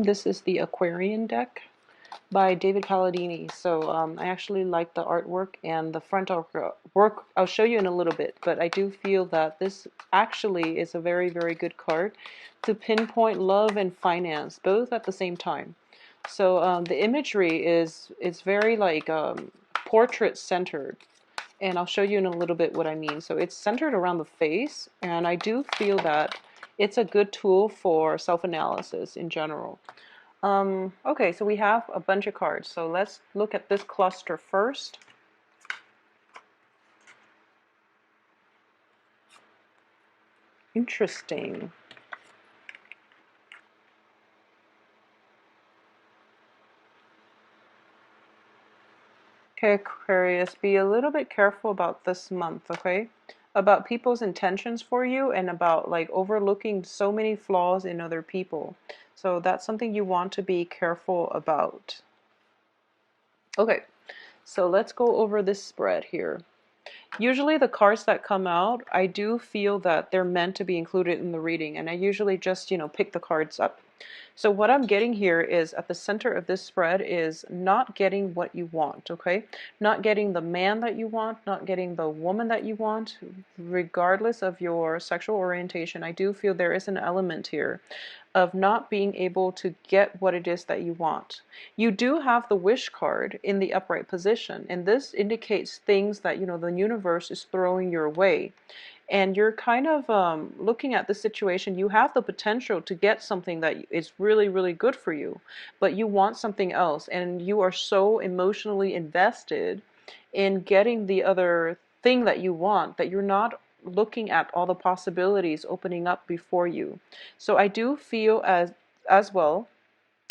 This is the Aquarian deck by David Palladini. So I actually like the artwork and the front work. I'll show you in a little bit, but I do feel that this actually is a very, very good card to pinpoint love and finance both at the same time. So the imagery is very like portrait centered. And I'll show you in a little bit what I mean. So it's centered around the face, and I do feel that it's a good tool for self-analysis in general. Okay, so we have a bunch of cards. So let's look at this cluster first. Interesting. Okay, Aquarius, be a little bit careful about this month, okay? About people's intentions for you and about like overlooking so many flaws in other people. So that's something you want to be careful about. Okay, so let's go over this spread here. Usually the cards that come out, I do feel that they're meant to be included in the reading, and I usually just, pick the cards up. So what I'm getting here is at the center of this spread is not getting what you want, okay? Not getting the man that you want, not getting the woman that you want, regardless of your sexual orientation. I do feel there is an element here of not being able to get what it is that you want. You do have the wish card in the upright position, and this indicates things that, the universe is throwing your way. And you're kind of looking at the situation. You have the potential to get something that is really, really good for you, but you want something else, and you are so emotionally invested in getting the other thing that you want that you're not looking at all the possibilities opening up before you. So I do feel as well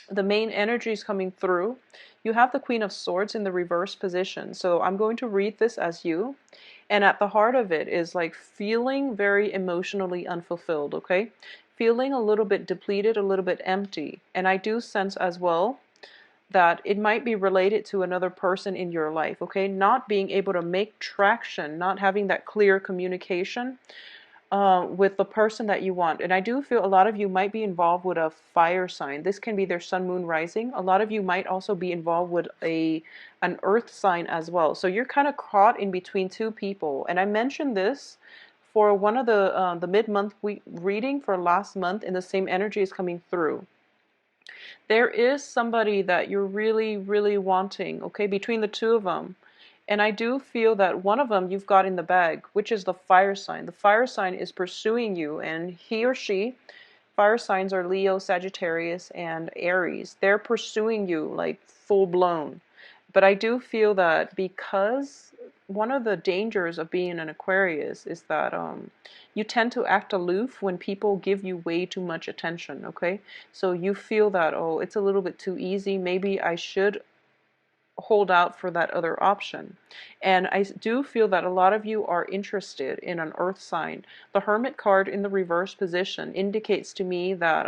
the main energy is coming through. You have the Queen of Swords in the reverse position. So I'm going to read this as you. And at the heart of it is like feeling very emotionally unfulfilled, okay? Feeling a little bit depleted, a little bit empty. And I do sense as well that it might be related to another person in your life, okay? Not being able to make traction, not having that clear communication with the person that you want. And I do feel a lot of you might be involved with a fire sign. This can be their sun, moon, rising. A lot of you might also be involved with an earth sign as well. So you're kind of caught in between two people. And I mentioned this for one of the mid-month week reading for last month, and the same energy is coming through. There is somebody that you're really, really wanting, okay, between the two of them. And I do feel that one of them you've got in the bag, which is the fire sign. The fire sign is pursuing you, and he or she, fire signs are Leo, Sagittarius, and Aries. They're pursuing you like full blown. But I do feel that because one of the dangers of being an Aquarius is that you tend to act aloof when people give you way too much attention, okay? So you feel that, oh, it's a little bit too easy. Maybe I should hold out for that other option. And I do feel that a lot of you are interested in an earth sign. The Hermit card in the reverse position indicates to me that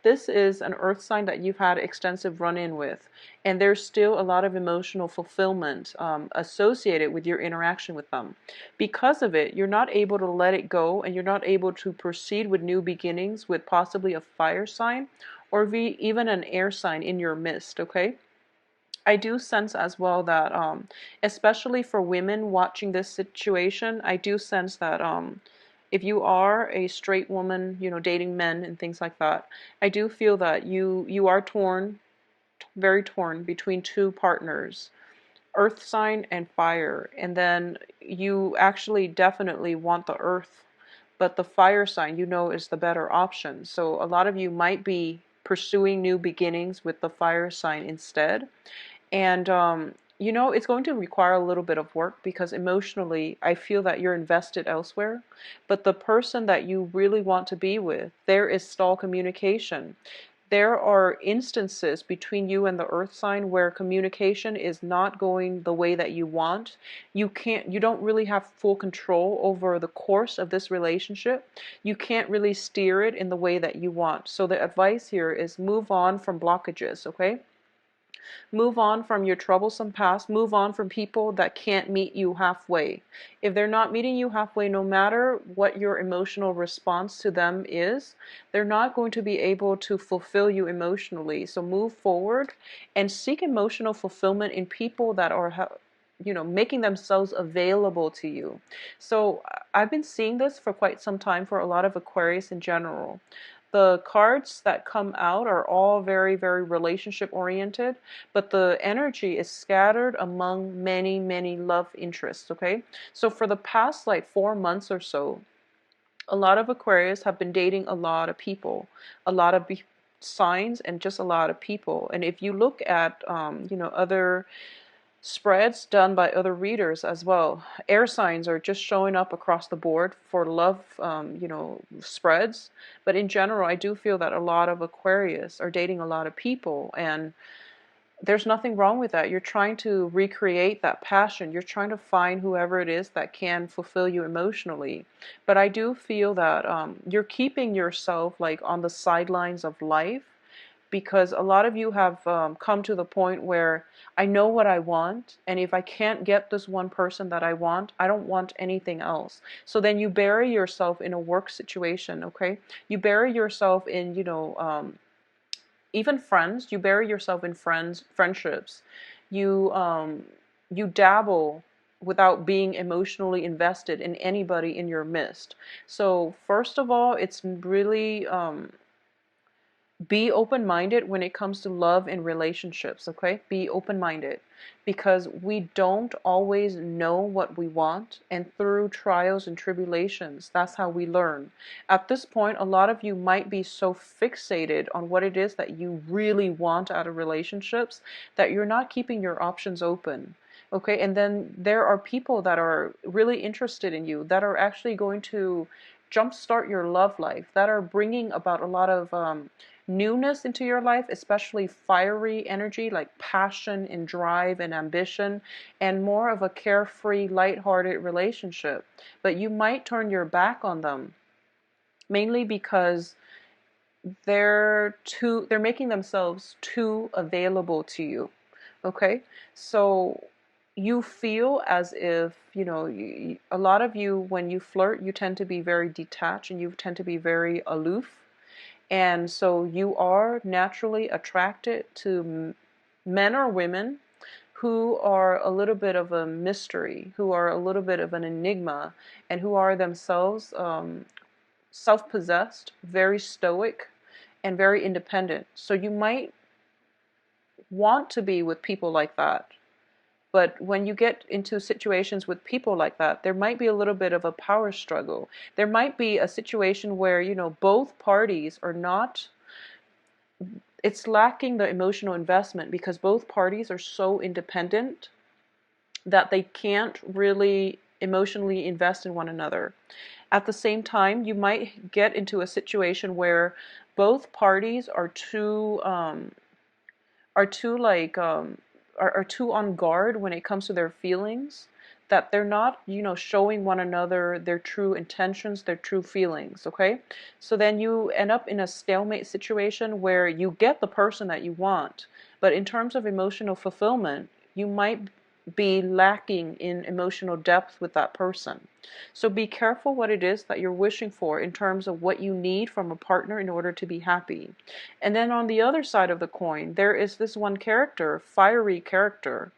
this is an earth sign that you've had extensive run-in with, and there's still a lot of emotional fulfillment associated with your interaction with them. Because of it, you're not able to let it go, and you're not able to proceed with new beginnings with possibly a fire sign or even an air sign in your midst, okay? I do sense as well that, especially for women watching this situation, I do sense that if you are a straight woman, dating men and things like that, I do feel that you are torn, very torn between two partners, earth sign and fire, and then you actually definitely want the earth, but the fire sign is the better option. So a lot of you might be pursuing new beginnings with the fire sign instead. And, it's going to require a little bit of work because emotionally, I feel that you're invested elsewhere. But the person that you really want to be with, there is stall communication. There are instances between you and the earth sign where communication is not going the way that you want. You don't really have full control over the course of this relationship. You can't really steer it in the way that you want. So the advice here is move on from blockages, okay? Move on from your troublesome past. Move on from people that can't meet you halfway. If they're not meeting you halfway, no matter what your emotional response to them is, they're not going to be able to fulfill you emotionally. So move forward and seek emotional fulfillment in people that are, making themselves available to you. So I've been seeing this for quite some time for a lot of Aquarius in general. The cards that come out are all very, very relationship oriented, but the energy is scattered among many, many love interests, okay? So for the past like 4 months or so, a lot of Aquarius have been dating a lot of people, a lot of signs, and just a lot of people. And if you look at, other spreads done by other readers as well, air signs are just showing up across the board for love, spreads. But in general, I do feel that a lot of Aquarius are dating a lot of people, and there's nothing wrong with that. You're trying to recreate that passion. You're trying to find whoever it is that can fulfill you emotionally. But I do feel that you're keeping yourself like on the sidelines of life, because a lot of you have come to the point where I know what I want, and if I can't get this one person that I don't want anything else. So then you bury yourself in a work situation, okay? You bury yourself in, even friends. You bury yourself in friendships. You dabble without being emotionally invested in anybody in your midst. So first of all, it's really be open-minded when it comes to love and relationships, okay? Be open-minded, because we don't always know what we want, and through trials and tribulations, that's how we learn. At this point, a lot of you might be so fixated on what it is that you really want out of relationships that you're not keeping your options open. Okay, and then there are people that are really interested in you, that are actually going to jumpstart your love life, that are bringing about a lot of newness into your life, especially fiery energy like passion and drive and ambition, and more of a carefree, lighthearted relationship. But you might turn your back on them, mainly because they're making themselves too available to you. Okay? So you feel as if, a lot of you, when you flirt, you tend to be very detached and you tend to be very aloof. And so you are naturally attracted to men or women who are a little bit of a mystery, who are a little bit of an enigma, and who are themselves self-possessed, very stoic, and very independent. So you might want to be with people like that. But when you get into situations with people like that, there might be a little bit of a power struggle. There might be a situation where, both parties are not, it's lacking the emotional investment because both parties are so independent that they can't really emotionally invest in one another. At the same time, you might get into a situation where both parties are too like are too on guard when it comes to their feelings, that they're not, showing one another their true intentions, their true feelings, okay? So then you end up in a stalemate situation where you get the person that you want, but in terms of emotional fulfillment, you might be lacking in emotional depth with that person. So be careful what it is that you're wishing for in terms of what you need from a partner in order to be happy. And then on the other side of the coin, there is this one character, fiery character,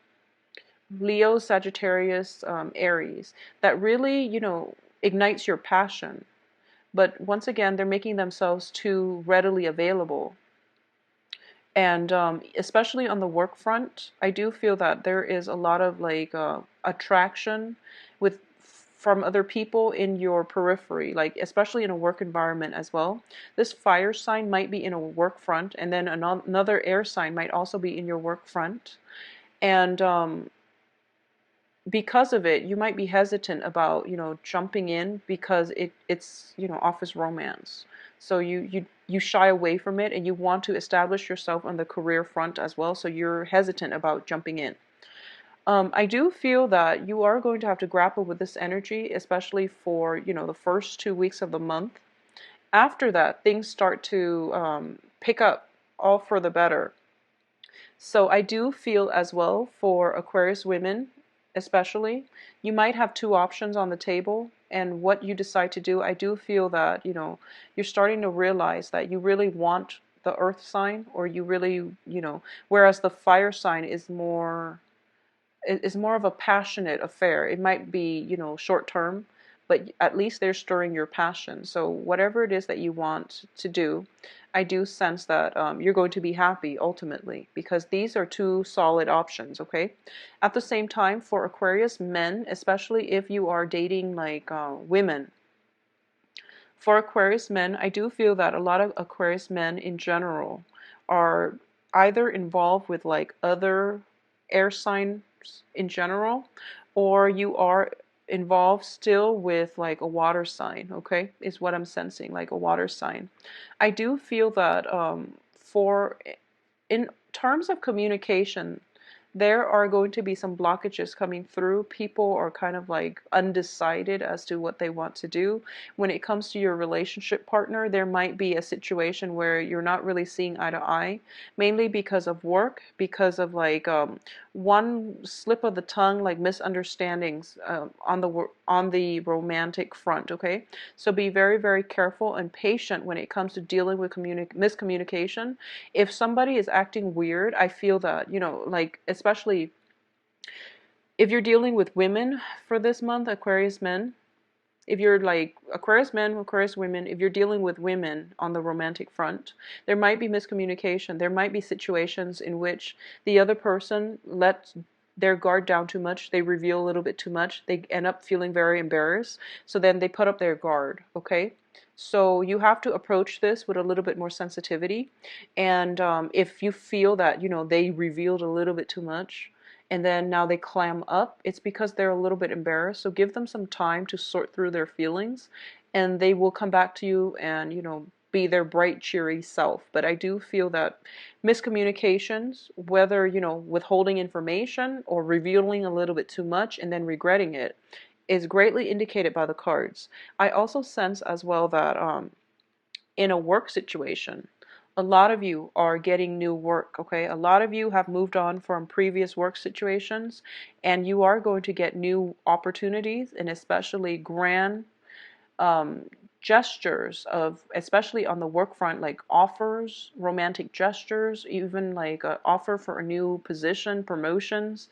Leo, Sagittarius, Aries, that really, ignites your passion. But once again, they're making themselves too readily available. And especially on the work front, I do feel that there is a lot of like attraction with from other people in your periphery, like especially in a work environment as well. This fire sign might be in a work front, and then another air sign might also be in your work front. And because of it, you might be hesitant about, jumping in because it's, office romance. So you shy away from it, and you want to establish yourself on the career front as well. So you're hesitant about jumping in. I do feel that you are going to have to grapple with this energy, especially for, the first 2 weeks of the month. After that, things start to pick up all for the better. So I do feel as well for Aquarius women, especially, you might have two options on the table. And what you decide to do, I do feel that, you're starting to realize that you really want the earth sign, or you really, whereas the fire sign is more of a passionate affair. It might be, short term, but at least they're stirring your passion. So whatever it is that you want to do, I do sense that you're going to be happy ultimately, because these are two solid options, okay? At the same time, for Aquarius men, especially if you are dating like women, for Aquarius men, I do feel that a lot of Aquarius men in general are either involved with like other air signs in general, or you are involved still with like a water sign, okay? Is what I'm sensing, like a water sign. I do feel that for in terms of communication, there are going to be some blockages coming through. People are kind of like undecided as to what they want to do. When it comes to your relationship partner, there might be a situation where you're not really seeing eye to eye, mainly because of work, because of like one slip of the tongue, like misunderstandings on the romantic front. Okay, so be very, very careful and patient when it comes to dealing with miscommunication. If somebody is acting weird, I feel that, like, especially if you're dealing with women for this month, Aquarius men, if you're like Aquarius men, Aquarius women, if you're dealing with women on the romantic front, there might be miscommunication. There might be situations in which the other person lets their guard down too much. They reveal a little bit too much. They end up feeling very embarrassed. So then they put up their guard, okay? So you have to approach this with a little bit more sensitivity. And if you feel that, they revealed a little bit too much, and then now they clam up, it's because they're a little bit embarrassed. So give them some time to sort through their feelings, and they will come back to you and, be their bright, cheery self. But I do feel that miscommunications, whether, withholding information or revealing a little bit too much and then regretting it, is greatly indicated by the cards. I also sense as well that in a work situation, a lot of you are getting new work, okay? A lot of you have moved on from previous work situations, and you are going to get new opportunities, and especially grand um, gestures of, especially on the work front, like offers, romantic gestures, even like an offer for a new position, promotions,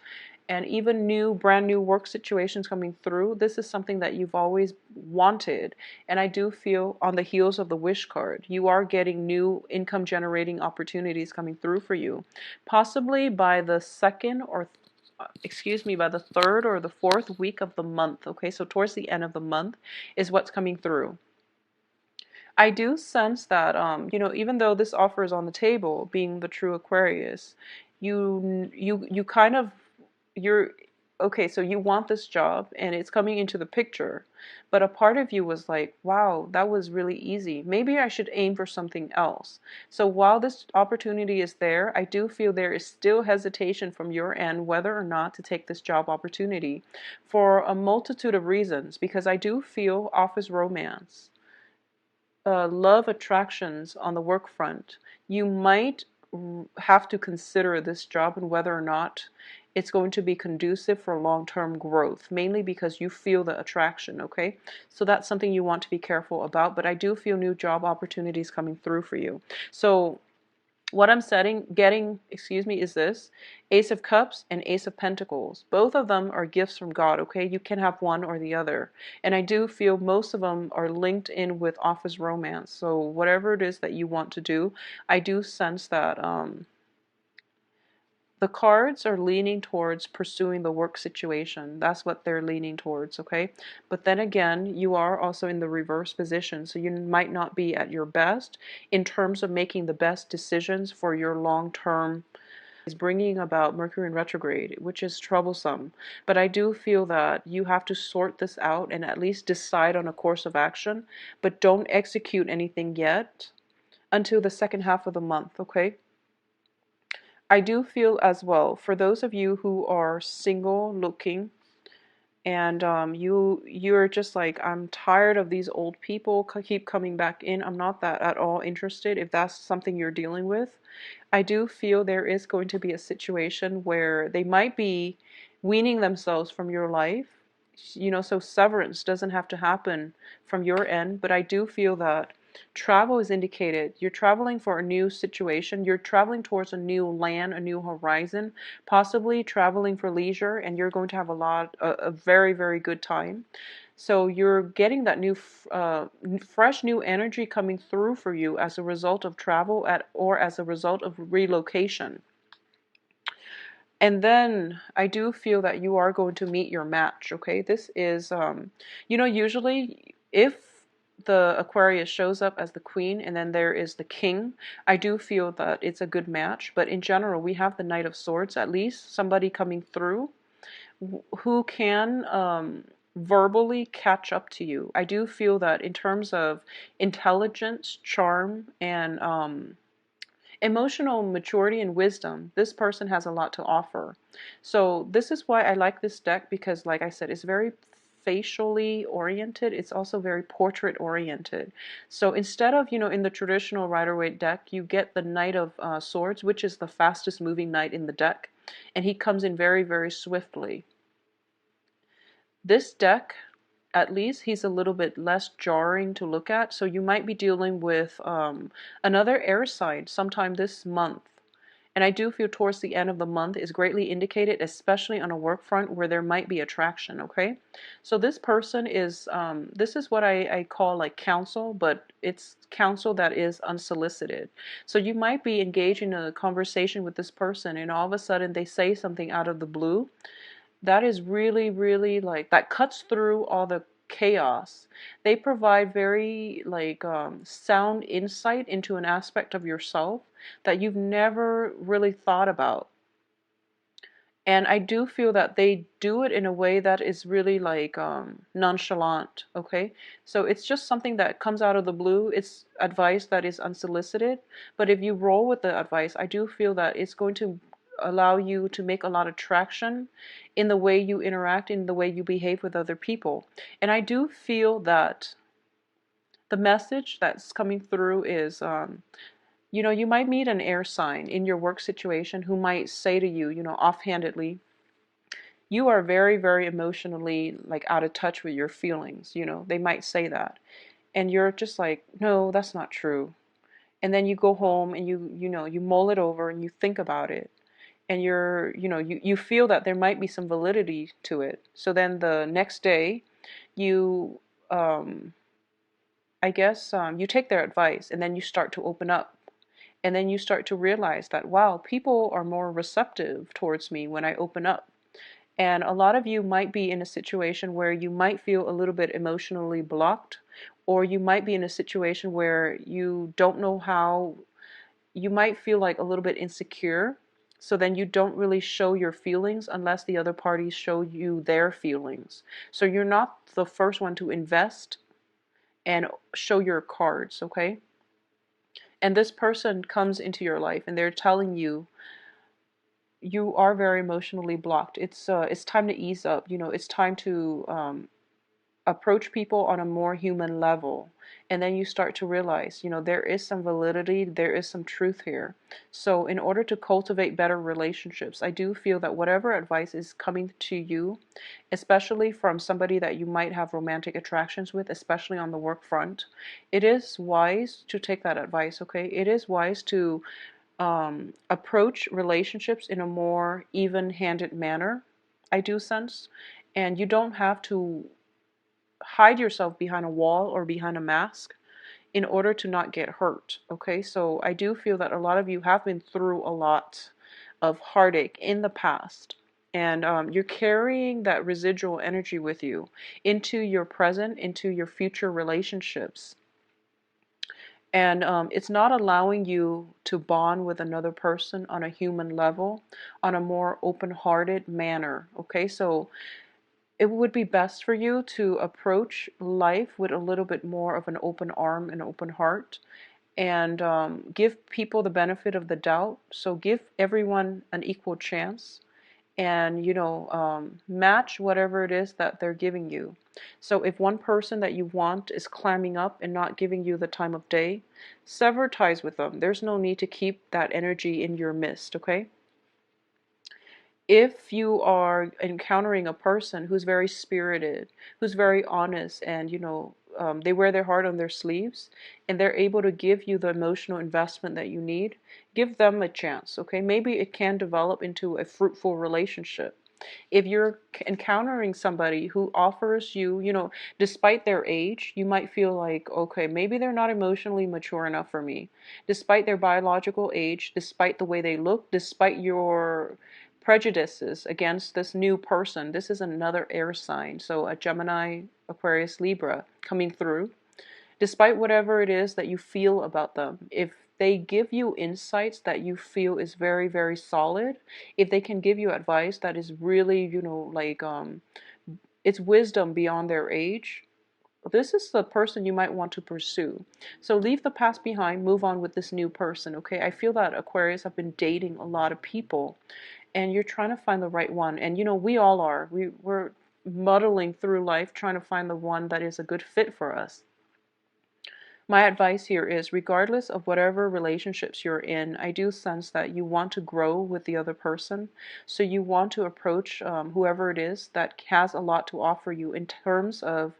and even brand new work situations coming through. This is something that you've always wanted. And I do feel on the heels of the wish card, you are getting new income generating opportunities coming through for you. Possibly by the second or excuse me, by the third or the fourth week of the month. Okay, so towards the end of the month is what's coming through. I do sense that, even though this offer is on the table, being the true Aquarius, you kind of, you're, okay, so you want this job and it's coming into the picture, but a part of you was like, wow, that was really easy. Maybe I should aim for something else. So while this opportunity is there, I do feel there is still hesitation from your end whether or not to take this job opportunity for a multitude of reasons, because I do feel office romance, love attractions on the work front. You might have to consider this job and whether or not it's going to be conducive for long-term growth, mainly because you feel the attraction, okay? So that's something you want to be careful about, but I do feel new job opportunities coming through for you. So what I'm getting, excuse me, is this Ace of Cups and Ace of Pentacles. Both of them are gifts from God, okay? You can have one or the other. And I do feel most of them are linked in with office romance. So whatever it is that you want to do, I do sense that the cards are leaning towards pursuing the work situation. That's what they're leaning towards, okay? But then again, you are also in the reverse position, so you might not be at your best in terms of making the best decisions for your long-term. Is bringing about Mercury in retrograde, which is troublesome. But I do feel that you have to sort this out and at least decide on a course of action, but don't execute anything yet until the second half of the month, okay? I do feel as well, for those of you who are single looking and you're just like, I'm tired of these old people keep coming back in. I'm not that at all interested if that's something you're dealing with. I do feel there is going to be a situation where they might be weaning themselves from your life. So severance doesn't have to happen from your end, but I do feel that travel is indicated. You're traveling for a new situation. You're traveling towards a new land, a new horizon, possibly traveling for leisure, and you're going to have a very, very good time. So you're getting that fresh new energy coming through for you as a result of travel or as a result of relocation. And then I do feel that you are going to meet your match, okay? This is, usually if the Aquarius shows up as the queen and then there is the king, I do feel that it's a good match. But in general, we have the Knight of Swords, at least somebody coming through who can verbally catch up to you. I do feel that in terms of intelligence, charm, and emotional maturity and wisdom, this person has a lot to offer. So this is why I like this deck, because like I said, it's very facially oriented. It's also very portrait oriented. So instead of, in the traditional Rider-Waite deck, you get the Knight of Swords, which is the fastest moving knight in the deck. And he comes in very, very swiftly. This deck, at least he's a little bit less jarring to look at. So you might be dealing with another air sign sometime this month. And I do feel towards the end of the month is greatly indicated, especially on a work front where there might be attraction, okay? So this person is, this is what I call like counsel, but it's counsel that is unsolicited. So you might be engaged in a conversation with this person and all of a sudden they say something out of the blue that is really, really like, that cuts through all the chaos. They provide very like sound insight into an aspect of yourself that you've never really thought about. And I do feel that they do it in a way that is really like nonchalant, okay? So it's just something that comes out of the blue. It's advice that is unsolicited. But if you roll with the advice, I do feel that it's going to allow you to make a lot of traction in the way you interact, in the way you behave with other people. And I do feel that the message that's coming through is you might meet an air sign in your work situation who might say to you, offhandedly, you are very, very emotionally like out of touch with your feelings. They might say that. And you're just like, no, that's not true. And then you go home and you mull it over and you think about it. And you feel that there might be some validity to it. So then the next day, you, I guess, you take their advice and then you start to open up. And then you start to realize that, wow, people are more receptive towards me when I open up. And a lot of you might be in a situation where you might feel a little bit emotionally blocked, or you might be in a situation where you don't know how, you might feel like a little bit insecure. So then you don't really show your feelings unless the other parties show you their feelings. So you're not the first one to invest and show your cards, okay? And this person comes into your life and they're telling you, you are very emotionally blocked. It's time to ease up. It's time to approach people on a more human level. And then you start to realize, there is some validity, there is some truth here. So in order to cultivate better relationships, I do feel that whatever advice is coming to you, especially from somebody that you might have romantic attractions with, especially on the work front, it is wise to take that advice, okay? It is wise to approach relationships in a more even-handed manner, I do sense. And you don't have to hide yourself behind a wall or behind a mask in order to not get hurt, okay? So I do feel that a lot of you have been through a lot of heartache in the past. And you're carrying that residual energy with you into your present, into your future relationships. And it's not allowing you to bond with another person on a human level, on a more open-hearted manner, okay? So it would be best for you to approach life with a little bit more of an open arm and open heart, and give people the benefit of the doubt. So give everyone an equal chance, and match whatever it is that they're giving you. So if one person that you want is climbing up and not giving you the time of day, sever ties with them. There's no need to keep that energy in your midst, okay? If you are encountering a person who's very spirited, who's very honest, and they wear their heart on their sleeves, and they're able to give you the emotional investment that you need, give them a chance, okay? Maybe it can develop into a fruitful relationship. If you're encountering somebody who offers you, despite their age, you might feel like, okay, maybe they're not emotionally mature enough for me. Despite their biological age, despite the way they look, despite your prejudices against this new person. This is another air sign, so a Gemini, Aquarius, Libra coming through. Despite whatever it is that you feel about them, if they give you insights that you feel is very, very solid, if they can give you advice that is really, it's wisdom beyond their age, this is the person you might want to pursue. So leave the past behind, move on with this new person, okay? I feel that Aquarius have been dating a lot of people, and you're trying to find the right one. And we all are. We're muddling through life trying to find the one that is a good fit for us. My advice here is, regardless of whatever relationships you're in, I do sense that you want to grow with the other person. So you want to approach whoever it is that has a lot to offer you in terms of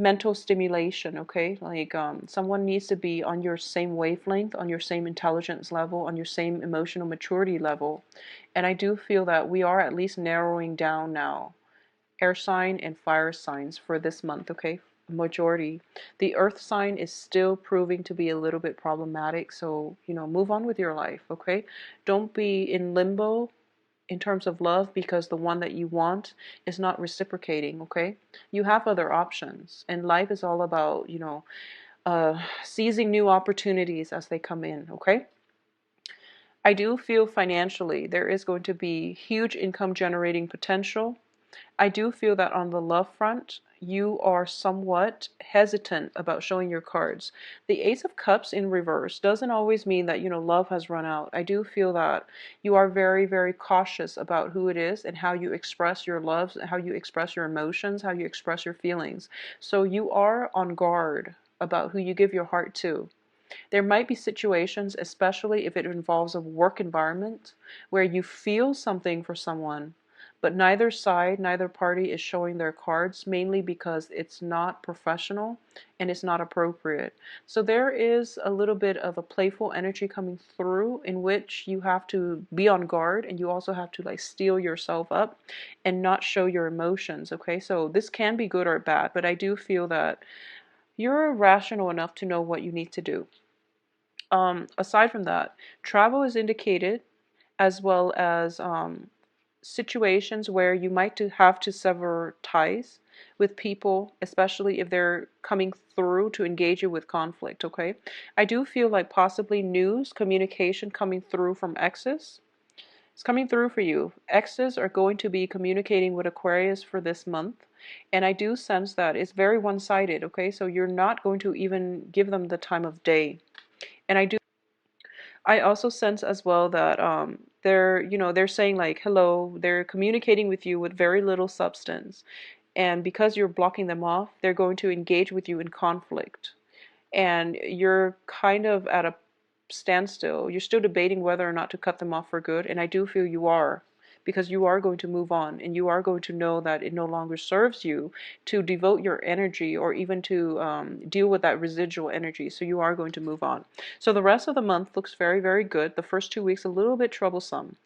mental stimulation, okay? Like someone needs to be on your same wavelength, on your same intelligence level, on your same emotional maturity level. And I do feel that we are at least narrowing down now air sign and fire signs for this month, okay? Majority. The earth sign is still proving to be a little bit problematic, so move on with your life, okay? Don't be in limbo in terms of love because the one that you want is not reciprocating, okay? You have other options, and life is all about seizing new opportunities as they come in, okay? I do feel financially there is going to be huge income generating potential. I do feel that on the love front, you are somewhat hesitant about showing your cards. The Ace of Cups in reverse doesn't always mean that, love has run out. I do feel that you are very, very cautious about who it is and how you express your love, how you express your emotions, how you express your feelings. So you are on guard about who you give your heart to. There might be situations, especially if it involves a work environment, where you feel something for someone, but neither side, neither party is showing their cards, mainly because it's not professional and it's not appropriate. So there is a little bit of a playful energy coming through in which you have to be on guard, and you also have to like steel yourself up and not show your emotions, okay? So this can be good or bad, but I do feel that you're rational enough to know what you need to do. Aside from that, travel is indicated, as well as situations where you might have to sever ties with people, especially if they're coming through to engage you with conflict, okay? I do feel like possibly news, communication coming through from exes. It's coming through for you. Exes are going to be communicating with Aquarius for this month. And I do sense that it's very one-sided, okay? So you're not going to even give them the time of day. And I also sense as well that they're saying like hello, they're communicating with you with very little substance. And because you're blocking them off, they're going to engage with you in conflict. And you're kind of at a standstill. You're still debating whether or not to cut them off for good, and I do feel you are, because you are going to move on, and you are going to know that it no longer serves you to devote your energy or even to deal with that residual energy. So you are going to move on. So the rest of the month looks very, very good. The first 2 weeks a little bit troublesome.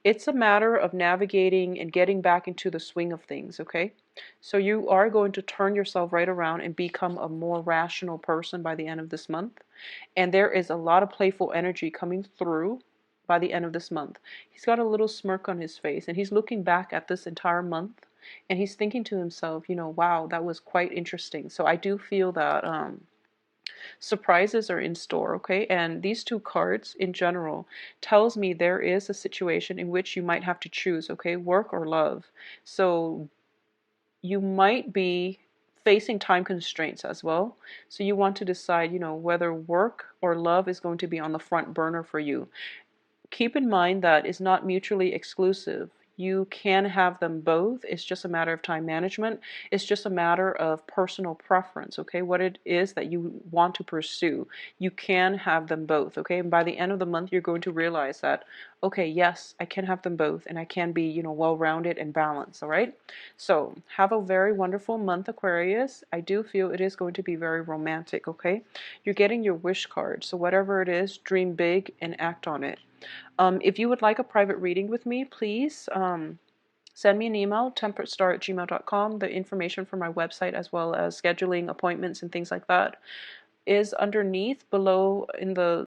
It's a matter of navigating and getting back into the swing of things, okay? So you are going to turn yourself right around and become a more rational person by the end of this month. And there is a lot of playful energy coming through by the end of this month. He's got a little smirk on his face, and he's looking back at this entire month, and he's thinking to himself, wow, that was quite interesting. So I do feel that surprises are in store, okay? And these two cards in general tells me there is a situation in which you might have to choose, okay? Work or love. So you might be facing time constraints as well. So you want to decide, whether work or love is going to be on the front burner for you. Keep in mind that it's not mutually exclusive. You can have them both. It's just a matter of time management. It's just a matter of personal preference, okay? What it is that you want to pursue. You can have them both, okay? And by the end of the month, you're going to realize that, okay, yes, I can have them both and I can be, well-rounded and balanced, all right? So have a very wonderful month, Aquarius. I do feel it is going to be very romantic, okay? You're getting your wish card. So whatever it is, dream big and act on it. If you would like a private reading with me, please send me an email, temperatestar@gmail.com. The information for my website, as well as scheduling appointments and things like that, is underneath below in the